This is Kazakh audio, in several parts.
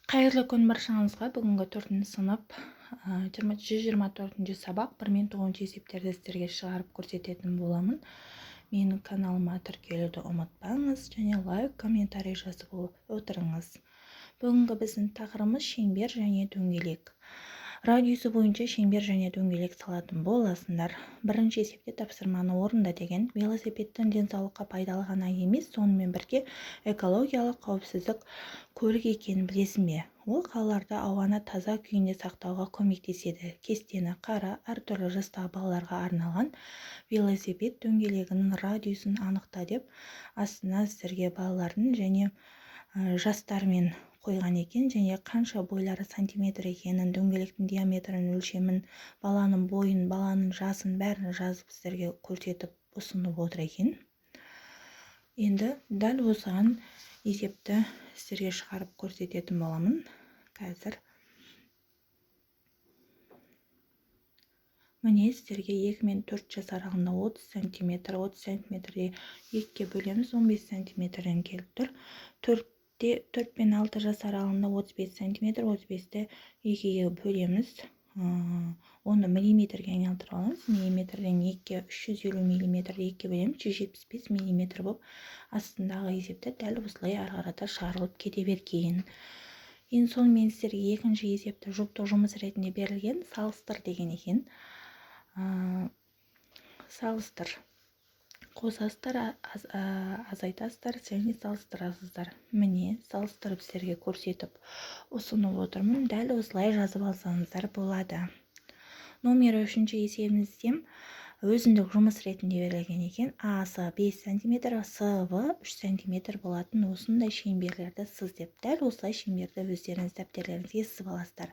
Қайырлы күн баршаңызға. Бүгінгі 4-ші сынып 124-ші сабақ 1 мен 9 есептерді сіздерге шығарып көрсететін боламын. Менің каналыма тіркелуді ұмытпаңыз және лайк, комментарий жазып отырыңыз. Бүгінгі біздің тақырыбымыз шеңбер және дөңгелек. Радиусы бойынша шеңбер және дөңгелек салатын боласыңдар. Бірінші есепте тапсырманы орында деген велосипедтің денсаулыққа пайдалы ғана емес, сонымен бірге экологиялық қауіпсіздік көлік екенін білесің бе? Ол қалаларда ауаны таза күйінде сақтауға көмектеседі. Кестені қара, әртүрлі жастағы балаларға арналған велосипед дөңгелегінің радиусын анықта деп астына сіздерге балалардың және жастармен қойған екен, және қанша бойлары сантиметр екенін, дөңгелектің диаметрін, өлшемін, баланың бойын, баланың жасын бәрін жазып сіздерге көрсетіп ұсынып отыр екен. Енді дәл осыған есепті сіздерге шығарып көрсететін боламын. Қазір міне сіздерге 2 мен 4 жас аралығында 30 сантиметрде 2-ке бөлеміз, 15 сантиметрден келіп тұр. 4 пен 6 жас аралығында 35 сантиметр, 35-ті 2-ге бөлеміз. Оны миллиметрге айналдырып аламыз. Миллиметрден 2-ге 350 миллиметрді 2-ге бөлеміз, 175 миллиметр болып, астындағы есепті дәл осылай ары қарата шығарылып кете берген. Енді сонымен сіздерге екінші есепті жұптық жұмыс ретінде берілген, салыстыр деген екен. Салыстыр. Қосастар, азайтастар және салыстырасыздар. Міне салыстырып сіздерге көрсетіп ұсынып отырмын. Дәл осылай жазып алсаңыздар болады. Номер 3-ші есебімізде өзіндік жұмыс ретінде берілген екен. А-сы 5 см, С-в 3 см болатын осындай шеңберлерді сыз деп. Дәл осылай шеңберді өздеріңіз дәптерлеріңізге сызып аласыздар.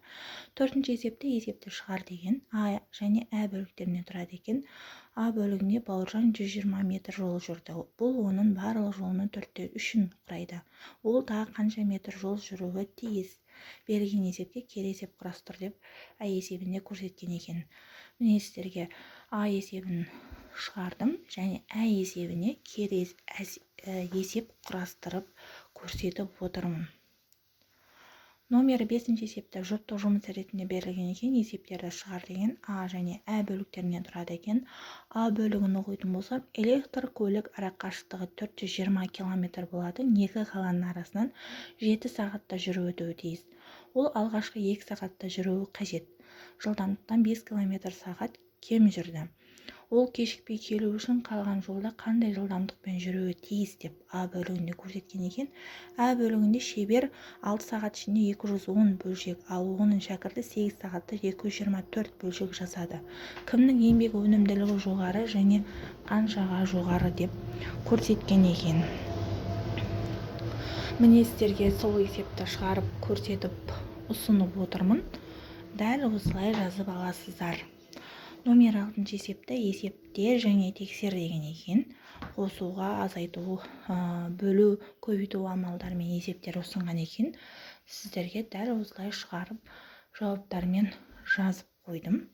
4-ші есепті шығар деген. А және Ә бөліктерінен тұрады екен. А бөлігінде Бауыржан 120 метр жол жүрді. Бұл оның барлық жолының 4/3-ін құрайды. Ол тағы қанша метр жол жүруі тиіс? Берілген есепте келесі есеп құрастыр деп А есебінде көрсеткен екен. Міне сіздерге А есебін шығардым және Ә есебіне келесі есеп құрастырып көрсетіп отырмын. Номер 5-ші есепті жұптық жұмыс ретінде берілген екен. Есептерді шығар деген. А және Ә бөліктерінен тұрады екен. А бөлігін оқитын болсам, электр көлік арақашықтығы 420 км болады. Екі қаланың арасынан 7 сағатта жүріп өтуі тиіс. Ол алғашқы 2 сағатта жүруі қажет. Жылдамдықтан 5 км/сағат кем жүрді. Ол кешікпей келу үшін қалған жолда қандай жылдамдықпен жүруі тиіс деп А бөлігінде көрсеткен екен. Ә бөлігінде шебер 6 сағат ішінде 210 бөлшек, ал оның шәкірті 8 сағатта 224 бөлшек жасады. Кімнің еңбек өнімділігі жоғары және қаншаға жоғары деп көрсеткен екен. Міне сіздерге сол есепті шығарып көрсетіп ұсынып отырмын. Дәл осылай жазып аласыздар. Номер 6-ші есепте және тексер деген екен. Қосуға, азайту, бөлу, көбейту амалдарымен есептер ұсынған екен. Сіздерге дәл осылай шығарып жауаптармен жазып қойдым.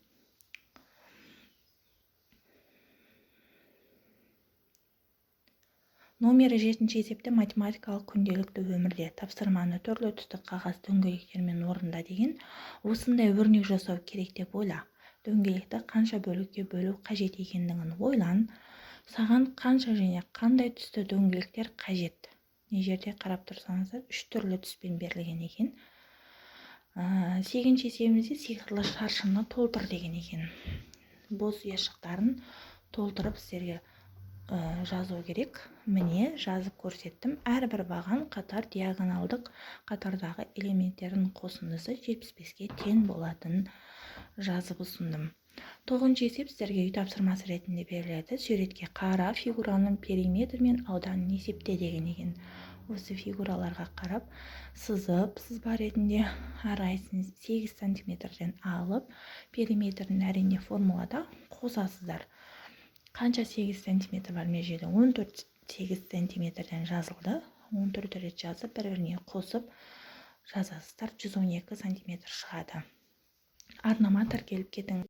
Номер 7-ші есепте математикалық күнделікті өмірде тапсырманы түрлі түсті қағаз дөңгелектермен орында деген. Осындай өрнек жасау керек деп ойла. Дөңгелекті қанша бөлікке бөлу қажет екендігін ойлан. Саған қанша және қандай түсті дөңгелектер қажет? Не жерде қарап тұрсаңыздар, 3 түрлі түспен берілген екен. 8-ші есебімізде сиқырлы шаршыны толтыр деген екен. Бос ұяшықтарын толтырып сіздерге жазу керек. Міне жазып көрсеттім. Әрбір баған қатар диагоналдық қатардағы элементтердің қосындысы 75-ке тең болатын жазып ұсындым. 9-ші есеп сіздерге үй тапсырмасы ретінде беріледі. Суретке қара, фигураның периметр мен ауданын есепте деген екен. Осы фигураларға қарап, сызба ретінде әрқайсысын 8 сантиметрден алып, периметрін әрине формулада қосасыздар. Қанша 8 сантиметр бар межеде? 14 8 сантиметрден жазылды. 14 рет жазып, бір-біріне қосып жазасыздар. 112 сантиметр шығады. Арнама тіркеліп кетіңіз.